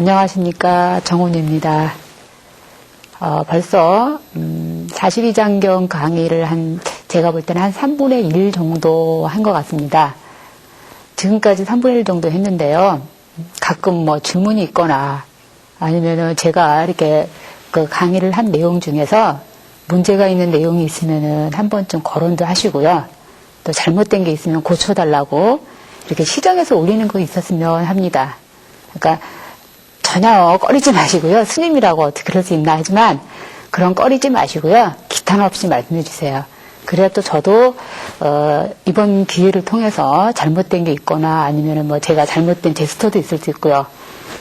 안녕하십니까. 정훈입니다. 벌써 42장경 강의를 제가 볼 때는 한 3분의 1 정도 한 것 같습니다. 지금까지 3분의 1 정도 했는데요. 가끔 질문이 있거나 아니면은 제가 이렇게 그 강의를 한 내용 중에서 문제가 있는 내용이 있으면은 한 번쯤 거론도 하시고요. 또 잘못된 게 있으면 고쳐달라고 이렇게 시정해서 올리는 거 있었으면 합니다. 그러니까 전혀 꺼리지 마시고요. 스님이라고 어떻게 그럴 수 있나 하지만 그런 꺼리지 마시고요. 기탄 없이 말씀해 주세요. 그래야 또 저도 이번 기회를 통해서 잘못된 게 있거나 아니면은 제가 잘못된 제스처도 있을 수 있고요.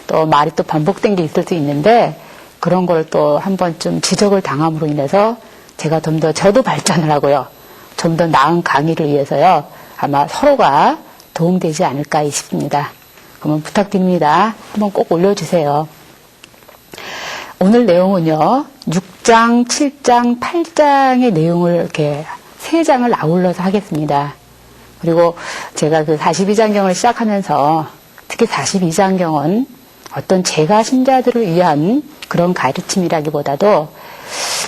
또 말이 또 반복된 게 있을 수 있는데 그런 걸 또 한 번쯤 지적을 당함으로 인해서 제가 좀 더 저도 발전을 하고요. 좀 더 나은 강의를 위해서요. 아마 서로가 도움되지 않을까 싶습니다. 그러면 부탁드립니다. 한번 꼭 올려주세요. 오늘 내용은요. 6장, 7장, 8장의 내용을 이렇게 3장을 아울러서 하겠습니다. 그리고 제가 그 42장경을 시작하면서 특히 42장경은 어떤 제가 신자들을 위한 그런 가르침이라기보다도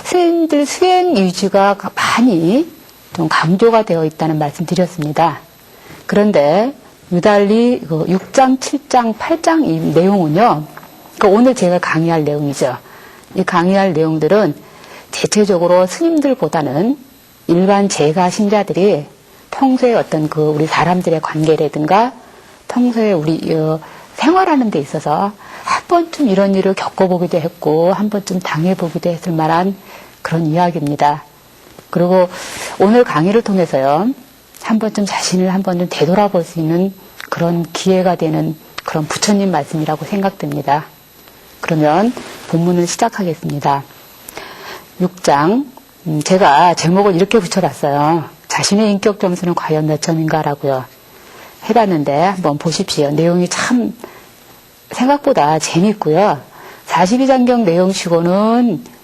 스님들 수행 위주가 많이 좀 강조가 되어 있다는 말씀 드렸습니다. 그런데 유달리 6장, 7장, 8장 이 내용은요. 오늘 제가 강의할 내용이죠. 이 강의할 내용들은 대체적으로 스님들보다는 일반 제가 신자들이 평소에 어떤 우리 사람들의 관계라든가 평소에 우리 생활하는 데 있어서 한 번쯤 이런 일을 겪어보기도 했고 한 번쯤 당해보기도 했을 만한 그런 이야기입니다. 그리고 오늘 강의를 통해서요. 한 번쯤 자신을 한 번쯤 되돌아볼 수 있는 그런 기회가 되는 그런 부처님 말씀이라고 생각됩니다. 그러면 본문을 시작하겠습니다. 6장 제가 제목을 이렇게 붙여봤어요. 자신의 인격 점수는 과연 몇 점인가라고요. 해봤는데 한번 보십시오. 내용이 참 생각보다 재밌고요. 42장경 내용치고는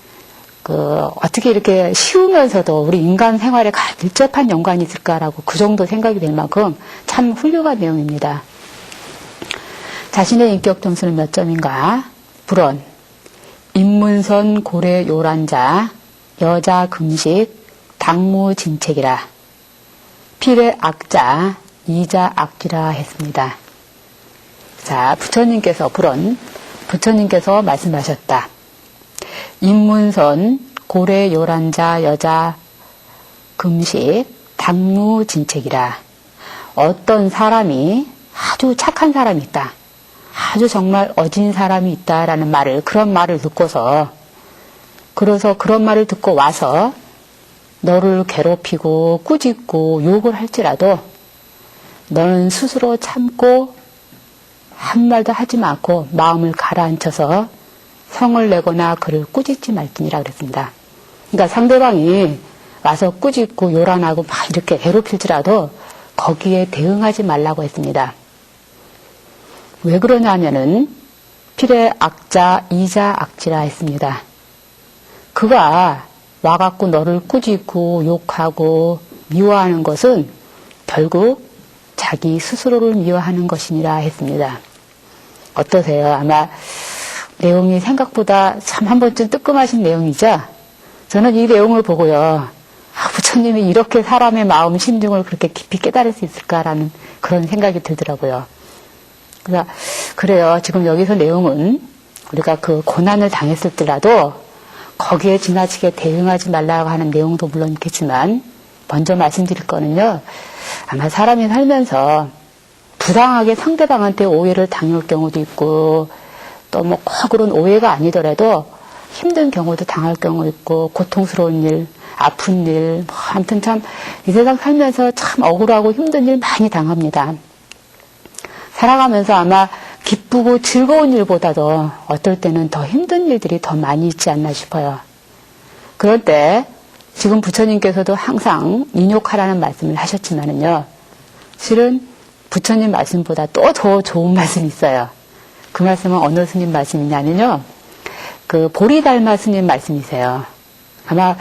어떻게 이렇게 쉬우면서도 우리 인간 생활에 밀접한 연관이 있을까라고 그 정도 생각이 될 만큼 참 훌륭한 내용입니다. 자신의 인격 점수는 몇 점인가? 불언, 인문선 고래 요란자, 여자 금식, 당무 진책이라, 필의 악자, 이자 악지라 했습니다. 자, 부처님께서 말씀하셨다. 인문선, 고래 요란자, 여자 금식, 당무 진책이라. 어떤 사람이 아주 착한 사람이 있다. 아주 정말 어진 사람이 있다라는 그런 말을 듣고서, 그래서 그런 말을 듣고 와서 너를 괴롭히고 꾸짖고 욕을 할지라도 너는 스스로 참고 한 말도 하지 않고 마음을 가라앉혀서 성을 내거나 그를 꾸짖지 말지니라 그랬습니다. 그러니까 상대방이 와서 꾸짖고 요란하고 막 이렇게 괴롭힐지라도 거기에 대응하지 말라고 했습니다. 왜 그러냐 하면은 필의 악자 이자 악지라 했습니다. 그가 와갖고 너를 꾸짖고 욕하고 미워하는 것은 결국 자기 스스로를 미워하는 것이니라 했습니다. 어떠세요? 아마 내용이 생각보다 참 한 번쯤 뜨끔하신 내용이죠? 저는 이 내용을 보고요. 부처님이 이렇게 사람의 마음 심중을 그렇게 깊이 깨달을 수 있을까라는 그런 생각이 들더라고요. 그래요. 지금 여기서 내용은 우리가 그 고난을 당했을 때라도 거기에 지나치게 대응하지 말라고 하는 내용도 물론 있겠지만 먼저 말씀드릴 거는요. 아마 사람이 살면서 부당하게 상대방한테 오해를 당할 경우도 있고 또 꼭 그런 오해가 아니더라도 힘든 경우도 당할 경우 있고 고통스러운 일, 아픈 일, 아무튼 참 이 세상 살면서 참 억울하고 힘든 일 많이 당합니다. 살아가면서 아마 기쁘고 즐거운 일보다도 어떨 때는 더 힘든 일들이 더 많이 있지 않나 싶어요. 그럴 때 지금 부처님께서도 항상 인욕하라는 말씀을 하셨지만은요. 실은 부처님 말씀보다 또 더 좋은 말씀이 있어요. 그 말씀은 어느 스님 말씀이냐면요. 그 보리달마 스님 말씀이세요. 아마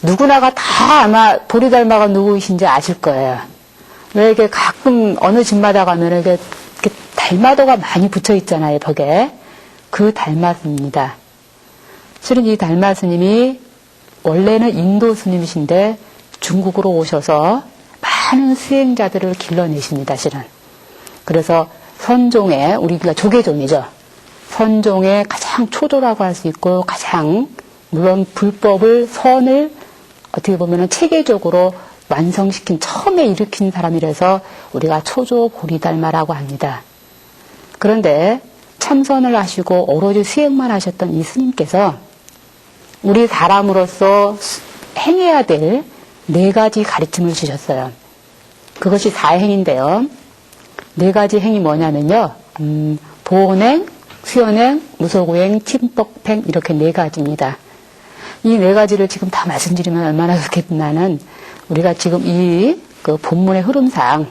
누구나가 다 아마 보리달마가 누구이신지 아실 거예요. 왜 이렇게 가끔 어느 집마다 가면 이렇게 달마도가 많이 붙어 있잖아요, 벽에. 그 달마 스님입니다. 실은 이 달마 스님이 원래는 인도 스님이신데 중국으로 오셔서 많은 수행자들을 길러내십니다, 실은. 그래서 선종의, 우리가 조계종이죠. 선종의 가장 초조라고 할 수 있고 가장 물론 불법을 선을 어떻게 보면 체계적으로 완성시킨 처음에 일으킨 사람이라서 우리가 초조 보리달마라고 합니다. 그런데 참선을 하시고 오로지 수행만 하셨던 이 스님께서 우리 사람으로서 행해야 될 4가지 가르침을 주셨어요. 그것이 4행인데요. 4가지 행이 뭐냐면요. 보온행, 수연행, 무소구행, 침법행 이렇게 4가지입니다. 이 4가지를 지금 다 말씀드리면 얼마나 좋겠나는 우리가 지금 이 그 본문의 흐름상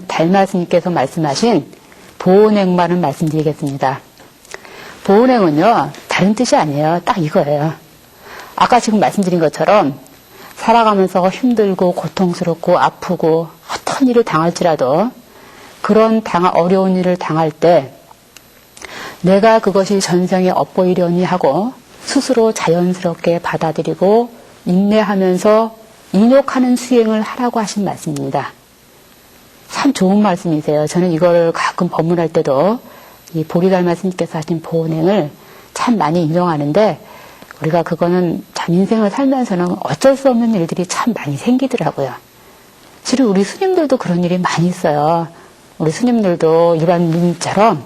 달마 스님께서 말씀하신 보온행만을 말씀드리겠습니다. 보온행은요, 다른 뜻이 아니에요. 딱 이거예요. 아까 지금 말씀드린 것처럼 살아가면서 힘들고 고통스럽고 아프고 어떤 일을 당할지라도 그런 어려운 일을 당할 때 내가 그것이 전생에 엇보이려니 하고 스스로 자연스럽게 받아들이고 인내하면서 인욕하는 수행을 하라고 하신 말씀입니다. 참 좋은 말씀이세요. 저는 이걸 가끔 법문할 때도 이 보리달마 스님께서 하신 보온행을 참 많이 인용하는데 우리가 그거는 참 인생을 살면서는 어쩔 수 없는 일들이 참 많이 생기더라고요. 실은 우리 스님들도 그런 일이 많이 있어요. 우리 스님들도 일반인처럼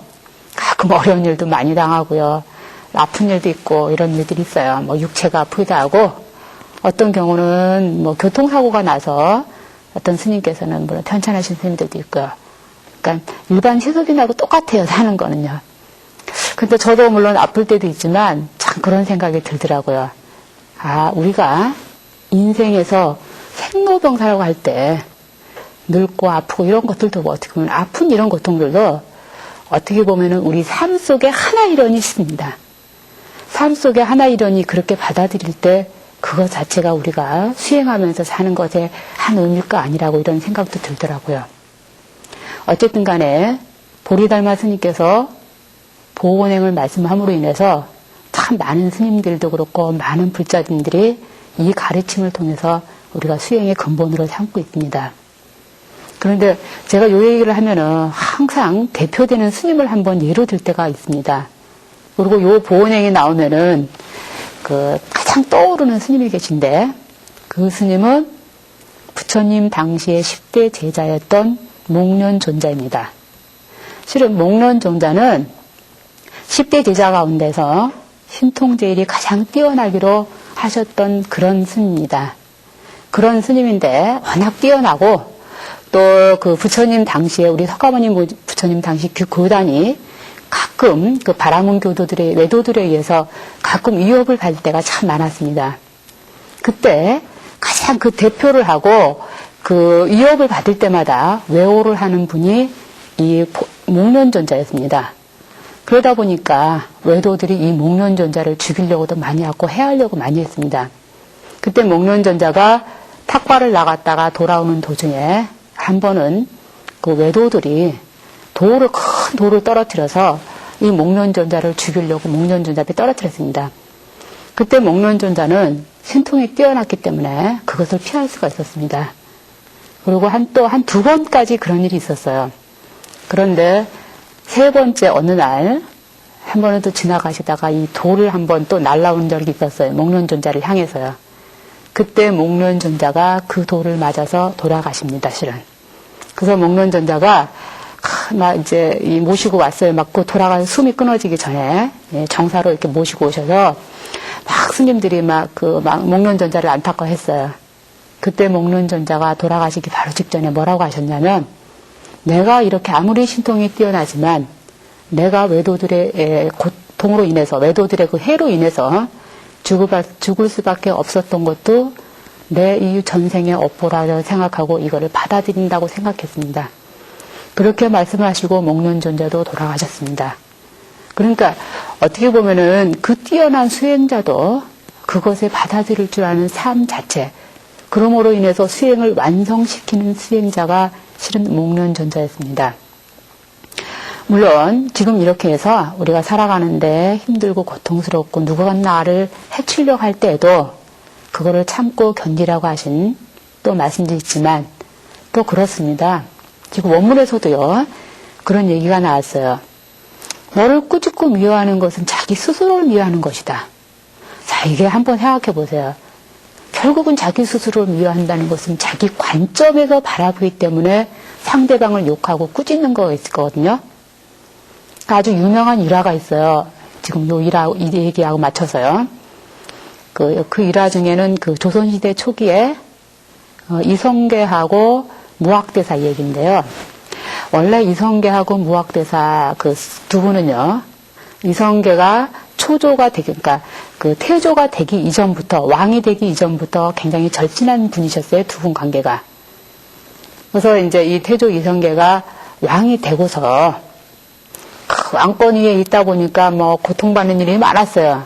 가끔 어려운 일도 많이 당하고요. 아픈 일도 있고 이런 일들이 있어요. 뭐 육체가 아프기도 하고 어떤 경우는 뭐 교통사고가 나서 어떤 스님께서는 물론 편찮으신 스님들도 있고요. 그러니까 일반 세속인하고 똑같아요. 사는 거는요. 근데 저도 물론 아플 때도 있지만 참 그런 생각이 들더라고요. 아, 우리가 인생에서 생로병사라고 할 때 늙고 아프고 이런 것들도 뭐 어떻게 보면 아픈 이런 고통들도 어떻게 보면은 우리 삶 속에 하나 일원이 있습니다. 삶 속에 하나 일원이 그렇게 받아들일 때 그것 자체가 우리가 수행하면서 사는 것의 한 의미일까 아니라고 이런 생각도 들더라고요. 어쨌든 간에 보리달마 스님께서 보온행을 말씀함으로 인해서 참 많은 스님들도 그렇고 많은 불자님들이 이 가르침을 통해서 우리가 수행의 근본으로 삼고 있습니다. 그런데 제가 이 얘기를 하면은 항상 대표되는 스님을 한번 예로 들 때가 있습니다. 그리고 요 보온행이 나오면은 그 가장 떠오르는 스님이 계신데 그 스님은 부처님 당시의 10대 제자였던 목련존자입니다. 실은 목련존자는 10대 제자 가운데서 신통제일이 가장 뛰어나기로 하셨던 그런 스님입니다. 그런 스님인데 워낙 뛰어나고 또 그 부처님 당시에 우리 석가모니 부처님 당시 교단이 가끔 그 바라문 교도들의 외도들에 의해서 가끔 위협을 받을 때가 참 많았습니다. 그때 가장 그 대표를 하고 그 위협을 받을 때마다 외호를 하는 분이 이 목련존자였습니다. 그러다 보니까 외도들이 이 목련존자를 죽이려고도 많이 하고 해하려고 많이 했습니다. 그때 목련존자가 탁과를 나갔다가 돌아오는 도중에 한 번은 그 외도들이 큰 돌을 떨어뜨려서 이 목련존자를 죽이려고 목련존자를 떨어뜨렸습니다. 그때 목련존자는 신통이 뛰어났기 때문에 그것을 피할 수가 있었습니다. 그리고 또 한 2번까지 그런 일이 있었어요. 그런데 3번째 어느 날 한 번은 또 지나가시다가 이 돌을 한 번 또 날라온 적이 있었어요. 목련존자를 향해서요. 그때 목련존자가 그 돌을 맞아서 돌아가십니다, 실은. 그래서 목련존자가 막 이제 모시고 왔어요. 막 돌아가서 숨이 끊어지기 전에 정사로 이렇게 모시고 오셔서 막 스님들이 막 목련존자를 안타까워했어요. 그때 목련존자가 돌아가시기 바로 직전에 뭐라고 하셨냐면 내가 이렇게 아무리 신통이 뛰어나지만 내가 외도들의 고통으로 인해서 외도들의 그 해로 인해서 죽을 수밖에 없었던 것도 내 이 전생의 업보라고 생각하고 이거를 받아들인다고 생각했습니다. 그렇게 말씀하시고 목련존자도 돌아가셨습니다. 그러니까 어떻게 보면은 그 뛰어난 수행자도 그것을 받아들일 줄 아는 삶 자체, 그러므로 인해서 수행을 완성시키는 수행자가 실은 목련존자였습니다. 물론 지금 이렇게 해서 우리가 살아가는데 힘들고 고통스럽고 누가 나를 해치려고 할 때에도 그거를 참고 견디라고 하신 또 말씀도 있지만 또 그렇습니다. 지금 원문에서도요. 그런 얘기가 나왔어요. 너를 꾸짖고 미워하는 것은 자기 스스로를 미워하는 것이다. 자, 이게 한번 생각해 보세요. 결국은 자기 스스로를 미워한다는 것은 자기 관점에서 바라보기 때문에 상대방을 욕하고 꾸짖는 거가 있을 거거든요. 아주 유명한 일화가 있어요. 지금 이 얘기하고 맞춰서요. 그 일화 중에는 그 조선시대 초기에 이성계하고 무학대사 얘기인데요. 원래 이성계하고 무학대사 그 두 분은요, 이성계가 초조가 되기, 그러니까 그 태조가 되기 이전부터, 왕이 되기 이전부터 굉장히 절친한 분이셨어요. 두 분 관계가. 그래서 이제 이 태조 이성계가 왕이 되고서 왕권 위에 있다 보니까 뭐 고통받는 일이 많았어요.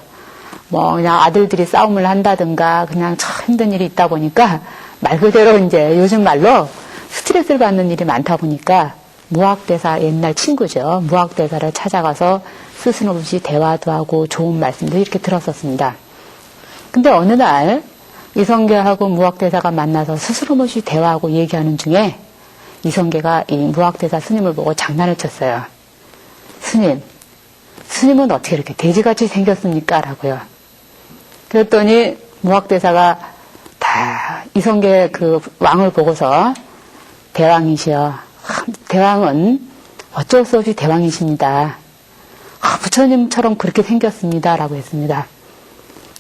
뭐 그냥 아들들이 싸움을 한다든가 그냥 참 힘든 일이 있다 보니까 말 그대로 이제 요즘 말로 스트레스를 받는 일이 많다 보니까 무학대사 옛날 친구죠. 무학대사를 찾아가서 스스럼없이 대화도 하고 좋은 말씀도 이렇게 들었었습니다. 근데 어느 날 이성계하고 무학대사가 만나서 스스럼없이 대화하고 얘기하는 중에 이성계가 이 무학대사 스님을 보고 장난을 쳤어요. 스님은 어떻게 이렇게 돼지같이 생겼습니까? 라고요. 그랬더니 무학대사가 다 이성계 그 왕을 보고서 대왕이시여. 대왕은 어쩔 수 없이 대왕이십니다. 부처님처럼 그렇게 생겼습니다. 라고 했습니다.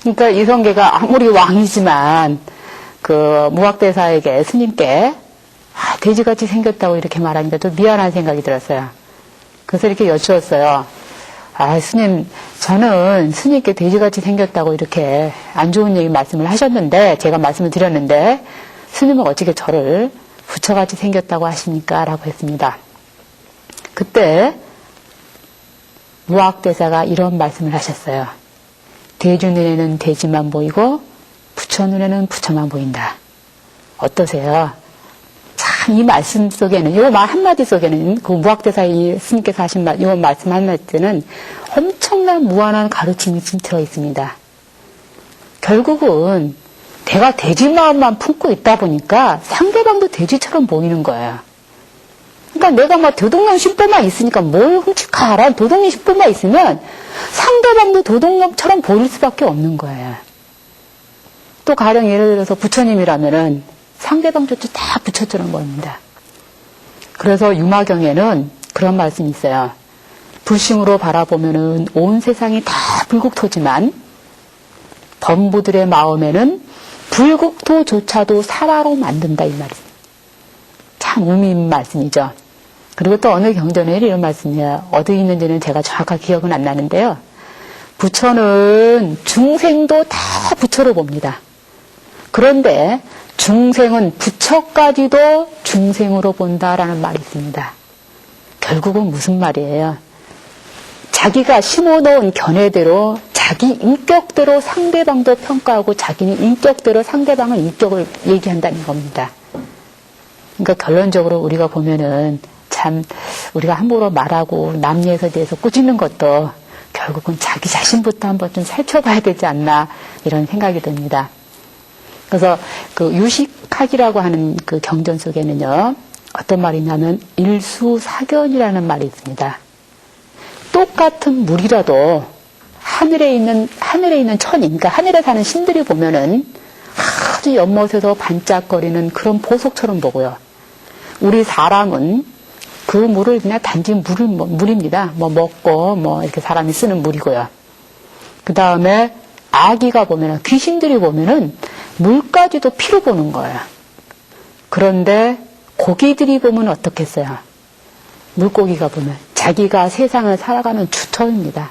그러니까 이성계가 아무리 왕이지만 그 무학대사에게 스님께 돼지같이 생겼다고 이렇게 말하니까 좀 미안한 생각이 들었어요. 그래서 이렇게 여쭈었어요. 스님, 저는 스님께 돼지같이 생겼다고 이렇게 안 좋은 얘기 말씀을 하셨는데, 제가 말씀을 드렸는데, 스님은 어떻게 저를 부처같이 생겼다고 하십니까? 라고 했습니다. 그때, 무학대사가 이런 말씀을 하셨어요. 돼지 눈에는 돼지만 보이고, 부처 눈에는 부처만 보인다. 어떠세요? 참, 이 말씀 속에는, 이 말 한마디 속에는, 그 무학대사 이 스님께서 하신 이 말씀 한마디는 엄청난 무한한 가르침이 들어 있습니다. 결국은 내가 돼지 마음만 품고 있다 보니까 상대방도 돼지처럼 보이는 거예요. 그러니까 내가 막 도둑놈 10분만 있으니까 뭘 훔치카라는 도둑놈 10분만 있으면 상대방도 도둑놈처럼 보일 수밖에 없는 거예요. 또 가령 예를 들어서 부처님이라면은 상대방조차 다 부처처럼 보입니다. 그래서 유마경에는 그런 말씀이 있어요. 불심으로 바라보면은 온 세상이 다 불국토지만 범부들의 마음에는 불국토조차도 사라로 만든다 이 말이에요. 참 의미 있는 말씀이죠. 그리고 또 어느 경전에 이런 말씀이에요. 어디 있는지는 제가 정확하게 기억은 안 나는데요. 부처는 중생도 다 부처로 봅니다. 그런데 중생은 부처까지도 중생으로 본다라는 말이 있습니다. 결국은 무슨 말이에요? 자기가 심어놓은 견해대로 자기 인격대로 상대방도 평가하고 자기는 인격대로 상대방의 인격을 얘기한다는 겁니다. 그러니까 결론적으로 우리가 보면은 참 우리가 함부로 말하고 남 예에 대해서 꾸짖는 것도 결국은 자기 자신부터 한번 좀 살펴봐야 되지 않나 이런 생각이 듭니다. 그래서 그 유식학이라고 하는 그 경전 속에는요, 어떤 말이냐면 일수사견이라는 말이 있습니다. 똑같은 물이라도 하늘에 있는 천인, 그러니까 하늘에 사는 신들이 보면은 아주 연못에서 반짝거리는 그런 보석처럼 보고요. 우리 사람은 그 물을 그냥 단지 물입니다. 뭐 먹고 뭐 이렇게 사람이 쓰는 물이고요. 그 다음에 아기가 보면은, 귀신들이 보면은 물까지도 피로 보는 거예요. 그런데 고기들이 보면 어떻겠어요? 물고기가 보면 자기가 세상을 살아가는 주터입니다.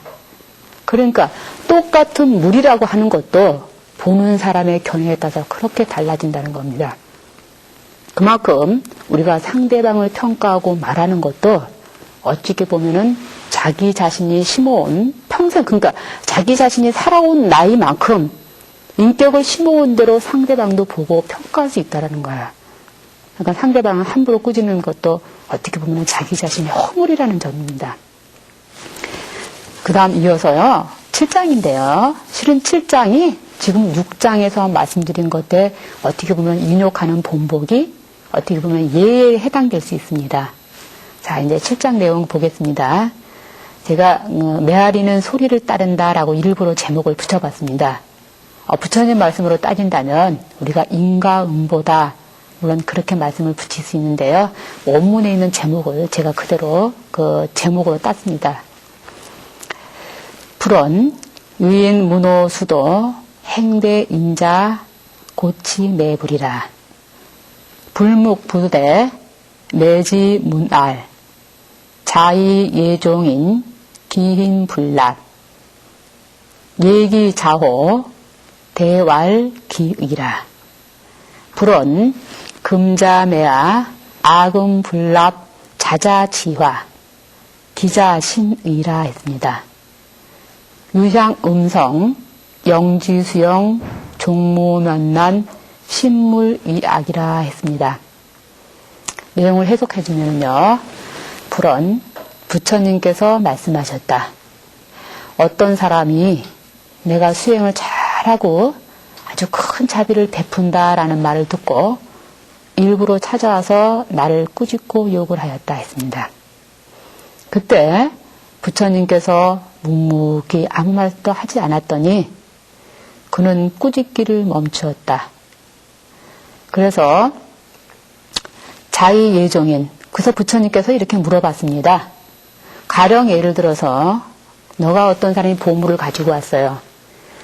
그러니까 똑같은 물이라고 하는 것도 보는 사람의 견해에 따라서 그렇게 달라진다는 겁니다. 그만큼 우리가 상대방을 평가하고 말하는 것도 어찌게 보면은 자기 자신이 심어온 평생, 그러니까 자기 자신이 살아온 나이만큼 인격을 심어온 대로 상대방도 보고 평가할 수 있다는 거야. 그러니까 상대방을 함부로 꾸짖는 것도 어떻게 보면 자기 자신의 허물이라는 점입니다. 그 다음 이어서요. 7장인데요. 실은 7장이 지금 6장에서 말씀드린 것에 어떻게 보면 인욕하는 본보기, 어떻게 보면 예에 해당될 수 있습니다. 자, 이제 7장 내용 보겠습니다. 제가 메아리는 소리를 따른다라고 일부러 제목을 붙여봤습니다. 부처님 말씀으로 따진다면 우리가 인과응보다 물론 그렇게 말씀을 붙일 수 있는데요. 원문에 있는 제목을 제가 그대로 그 제목으로 땄습니다. 불언 유인 문호수도 행대 인자 고치 매불이라 불묵부대 매지 문알 자의 예종인 기힌불납 예기자호 대왈기의라 불언 금자매아 아금불납 자자지화 기자신의라 했습니다. 유향음성 영지수영 종무면난 신물이악이라 했습니다. 내용을 해석해주면요. 불언 부처님께서 말씀하셨다. 어떤 사람이 내가 수행을 잘하고 아주 큰 자비를 베푼다라는 말을 듣고 일부러 찾아와서 나를 꾸짖고 욕을 하였다 했습니다. 그때 부처님께서 묵묵히 아무 말도 하지 않았더니 그는 꾸짖기를 멈추었다. 그래서 자의 예종인, 그래서 부처님께서 이렇게 물어봤습니다. 가령 예를 들어서 너가 어떤 사람이 보물을 가지고 왔어요.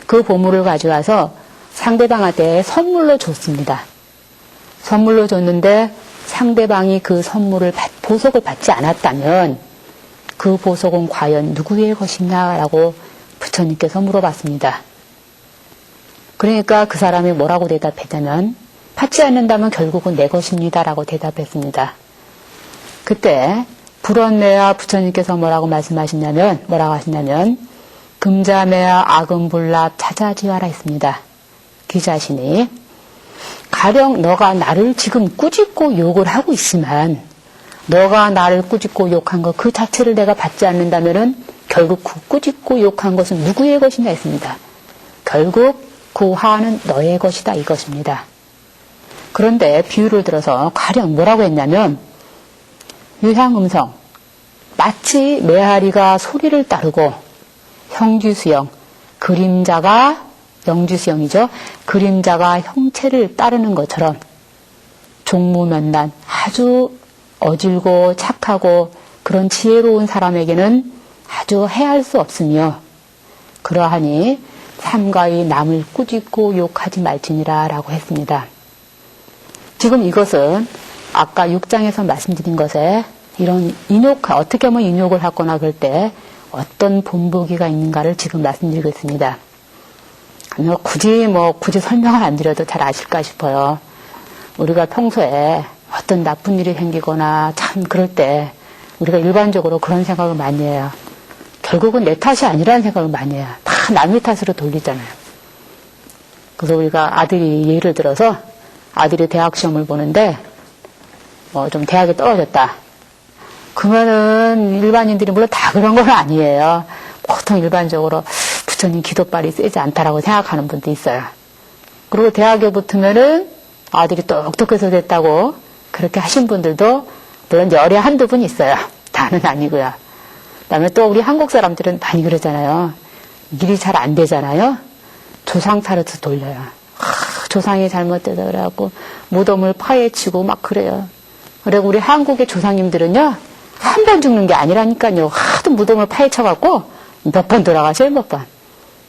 그 보물을 가져와서 상대방한테 선물로 줬습니다. 선물로 줬는데 상대방이 그 선물을 보석을 받지 않았다면 그 보석은 과연 누구의 것이냐라고 부처님께서 물어봤습니다. 그러니까 그 사람이 뭐라고 대답했냐면 받지 않는다면 결국은 내 것입니다라고 대답했습니다. 그때 불언매야 부처님께서 뭐라고 하시냐면 금자매야 아금불납 자자지화라 했습니다. 그 자신이 가령 너가 나를 지금 꾸짖고 욕을 하고 있지만 너가 나를 꾸짖고 욕한 것 그 자체를 내가 받지 않는다면은 결국 그 꾸짖고 욕한 것은 누구의 것이냐 했습니다. 결국 그 화는 너의 것이다 이것입니다. 그런데 비유를 들어서 가령 뭐라고 했냐면 유향음성 마치 메아리가 소리를 따르고 형주수영 그림자가 영주수영이죠. 그림자가 형체를 따르는 것처럼 종무면난 아주 어질고 착하고 그런 지혜로운 사람에게는 아주 해할 수 없으며 그러하니 삼가히 남을 꾸짖고 욕하지 말지니라 라고 했습니다. 지금 이것은 아까 6장에서 말씀드린 것에 이런 어떻게 하면 인욕을 하거나 그럴 때 어떤 본보기가 있는가를 지금 말씀드리고 있습니다. 굳이 설명을 안 드려도 잘 아실까 싶어요. 우리가 평소에 어떤 나쁜 일이 생기거나 참 그럴 때 우리가 일반적으로 그런 생각을 많이 해요. 결국은 내 탓이 아니라는 생각을 많이 해요. 다 남의 탓으로 돌리잖아요. 그래서 우리가 예를 들어서 아들이 대학 시험을 보는데 좀 대학에 떨어졌다. 그러면은 일반인들이 물론 다 그런 건 아니에요. 보통 일반적으로 부처님 기도발이 세지 않다라고 생각하는 분도 있어요. 그리고 대학에 붙으면은 아들이 똑똑해서 됐다고 그렇게 하신 분들도 물론 열에 한두 분 있어요. 다는 아니고요. 그다음에 또 우리 한국 사람들은 많이 그러잖아요. 일이 잘 안 되잖아요. 조상 탓으로 돌려요. 조상이 잘못돼서 그래갖고 무덤을 파헤치고 막 그래요. 그리고 우리 한국의 조상님들은요. 한 번 죽는 게 아니라니까요. 하도 무덤을 파헤쳐갖고 몇 번 돌아가셔요. 몇 번.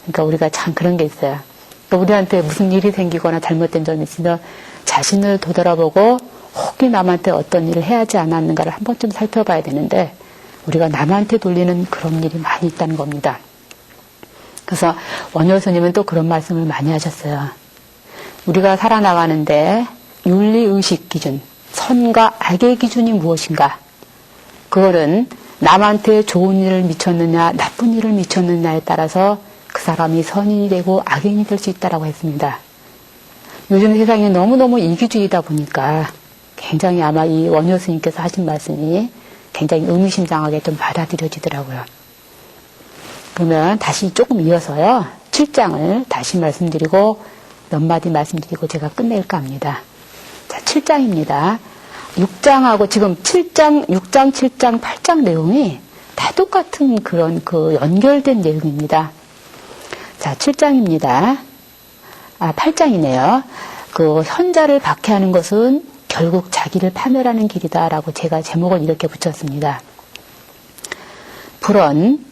그러니까 우리가 참 그런 게 있어요. 그러니까 우리한테 무슨 일이 생기거나 잘못된 점이 있으면 자신을 되돌아보고 혹시 남한테 어떤 일을 해야 하지 않았는가를 한 번쯤 살펴봐야 되는데 우리가 남한테 돌리는 그런 일이 많이 있다는 겁니다. 그래서 원효 스님은 또 그런 말씀을 많이 하셨어요. 우리가 살아나가는데 윤리의식 기준, 선과 악의 기준이 무엇인가? 그거는 남한테 좋은 일을 미쳤느냐 나쁜 일을 미쳤느냐에 따라서 그 사람이 선인이 되고 악인이 될 수 있다고 했습니다. 요즘 세상이 너무너무 이기주의다 보니까 굉장히 아마 이 원효 스님께서 하신 말씀이 굉장히 의미심장하게 좀 받아들여지더라고요. 그러면 다시 조금 이어서요. 7장을 다시 말씀드리고 몇 마디 말씀드리고 제가 끝낼까 합니다. 자, 7장입니다. 6장하고 지금 7장, 6장, 7장, 8장 내용이 다 똑같은 그런 연결된 내용입니다. 자, 7장입니다. 8장이네요. 현자를 박해하는 것은 결국 자기를 파멸하는 길이다라고 제가 제목을 이렇게 붙였습니다. 불언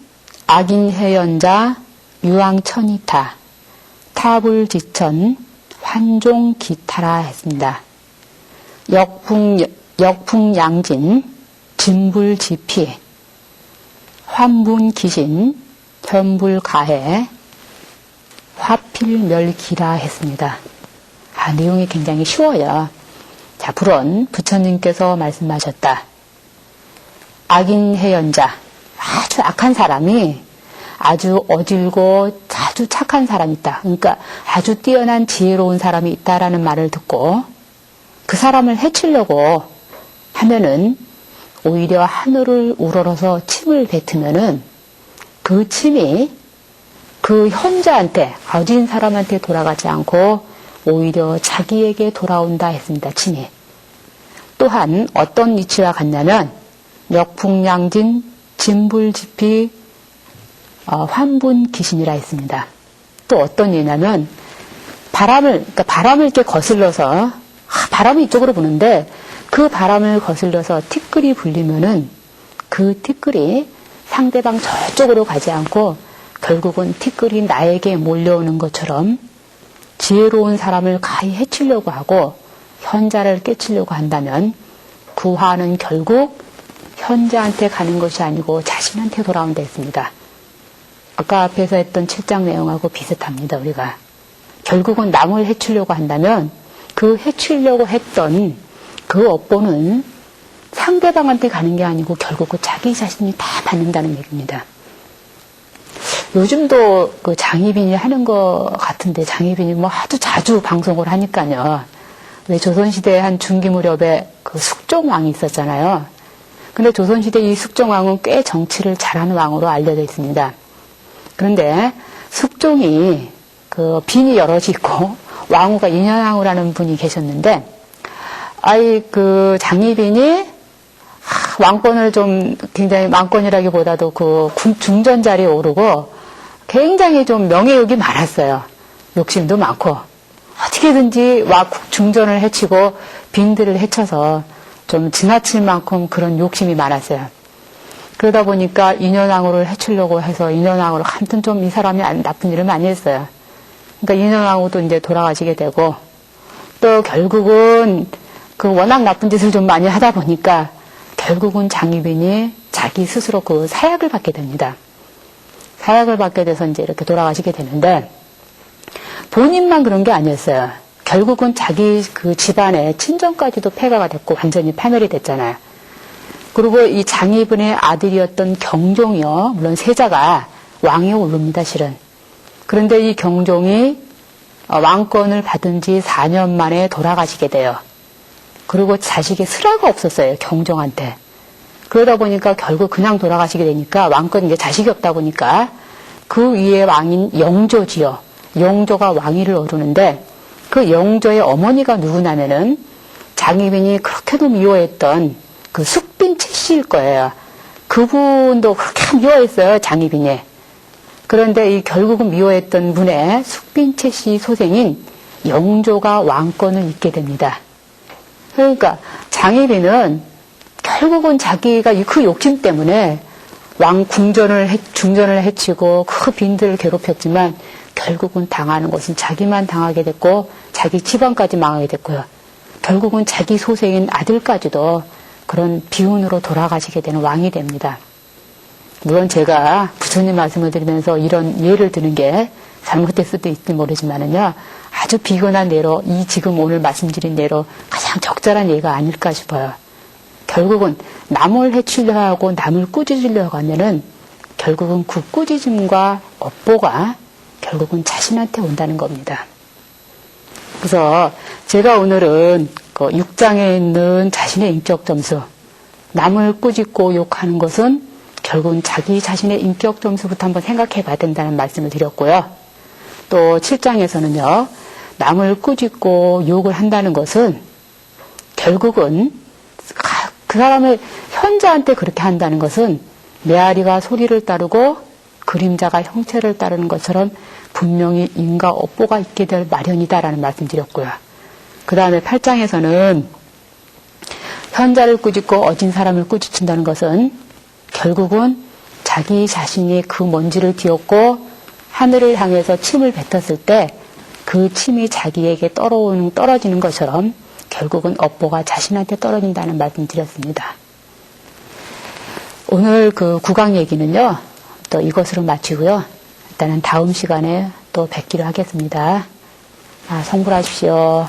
악인해연자 유황천이타 타불지천 환종기타라 했습니다. 역풍양진 진불지피 환분기신 현불가해 화필멸기라 했습니다. 내용이 굉장히 쉬워요. 자, 불언 부처님께서 말씀하셨다. 악인해연자, 아주 악한 사람이 아주 어질고 아주 착한 사람이 있다. 그러니까 아주 뛰어난 지혜로운 사람이 있다라는 말을 듣고 그 사람을 해치려고 하면은 오히려 하늘을 우러러서 침을 뱉으면은 그 침이 그 현자한테, 어진 사람한테 돌아가지 않고 오히려 자기에게 돌아온다 했습니다. 침이. 또한 어떤 이치와 같냐면 역풍양진 진불지피 환분기신이라 했습니다. 또 어떤 예냐면 바람을 이렇게 거슬러서 바람이 이쪽으로 부는데 그 바람을 거슬러서 티끌이 불리면은 그 티끌이 상대방 저쪽으로 가지 않고 결국은 티끌이 나에게 몰려오는 것처럼 지혜로운 사람을 가히 해치려고 하고 현자를 깨치려고 한다면 그 화는 결국 현자한테 가는 것이 아니고 자신한테 돌아온다 했습니다. 아까 앞에서 했던 7장 내용하고 비슷합니다. 우리가 결국은 남을 해치려고 한다면 그 해치려고 했던 그 업보는 상대방한테 가는 게 아니고 결국은 자기 자신이 다 받는다는 얘기입니다. 요즘도 그 장희빈이 하는 것 같은데 장희빈이 뭐 아주 자주 방송을 하니까요. 왜 조선시대에 한 중기 무렵에 그 숙종왕이 있었잖아요. 근데 조선시대 이 숙종왕은 꽤 정치를 잘하는 왕으로 알려져 있습니다. 그런데 숙종이 그 빈이 여럿이 있고 왕후가 인현왕후라는 분이 계셨는데 그 장희빈이 왕권을 좀 굉장히 왕권이라기보다도 그 중전 자리에 오르고 굉장히 좀 명예욕이 많았어요. 욕심도 많고 어떻게든지 중전을 해치고 빈들을 해쳐서 좀 지나칠 만큼 그런 욕심이 많았어요. 그러다 보니까 인현왕후를 해치려고 해서 인현왕후를 아무튼 좀 이 사람이 나쁜 일을 많이 했어요. 그러니까 인현왕후도 이제 돌아가시게 되고 또 결국은 그 워낙 나쁜 짓을 좀 많이 하다 보니까 결국은 장희빈이 자기 스스로 그 사약을 받게 됩니다. 사약을 받게 돼서 이제 이렇게 돌아가시게 되는데 본인만 그런 게 아니었어요. 결국은 자기 그 집안의 친정까지도 폐가가 됐고 완전히 파멸이 됐잖아요. 그리고 이 장희빈의 아들이었던 경종이요. 물론 세자가 왕에 오릅니다, 실은. 그런데 이 경종이 왕권을 받은 지 4년 만에 돌아가시게 돼요. 그리고 자식의 슬아가 없었어요, 경종한테. 그러다 보니까 결국 그냥 돌아가시게 되니까 왕권이 이제 자식이 없다 보니까 그 위에 왕인 영조지요. 영조가 왕위를 오르는데 그 영조의 어머니가 누구냐면은 장희빈이 그렇게도 미워했던 그 숙빈 채씨일 거예요. 그분도 그렇게 미워했어요, 장희빈이. 그런데 이 결국은 미워했던 분의 숙빈 채씨 소생인 영조가 왕권을 잇게 됩니다. 그러니까 장희빈은 결국은 자기가 그 욕심 때문에 중전을 해치고 그 빈들을 괴롭혔지만 결국은 당하는 것은 자기만 당하게 됐고 자기 집안까지 망하게 됐고요. 결국은 자기 소생인 아들까지도 그런 비운으로 돌아가시게 되는 왕이 됩니다. 물론 제가 부처님 말씀을 드리면서 이런 예를 드는 게 잘못될 수도 있을지 모르지만은요, 아주 비근한 예로, 이 지금 오늘 말씀드린 예로 가장 적절한 예가 아닐까 싶어요. 결국은 남을 해치려 하고 남을 꾸짖으려고 하면은 결국은 그 꾸짖음과 업보가 결국은 자신한테 온다는 겁니다. 그래서 제가 오늘은 그 6장에 있는 자신의 인격 점수, 남을 꾸짖고 욕하는 것은 결국은 자기 자신의 인격 점수부터 한번 생각해 봐야 된다는 말씀을 드렸고요. 또 7장에서는요, 남을 꾸짖고 욕을 한다는 것은 결국은 그 사람의 현자한테 그렇게 한다는 것은 메아리가 소리를 따르고 그림자가 형체를 따르는 것처럼 분명히 인과 업보가 있게 될 마련이다라는 말씀 드렸고요. 그 다음에 8장에서는 현자를 꾸짖고 어진 사람을 꾸짖는다는 것은 결국은 자기 자신이 그 먼지를 뒤엎고 하늘을 향해서 침을 뱉었을 때 그 침이 자기에게 떨어지는 것처럼 결국은 업보가 자신한테 떨어진다는 말씀 드렸습니다. 오늘 그 구강 얘기는요, 또 이것으로 마치고요. 일단은 다음 시간에 또 뵙기로 하겠습니다. 성불하십시오.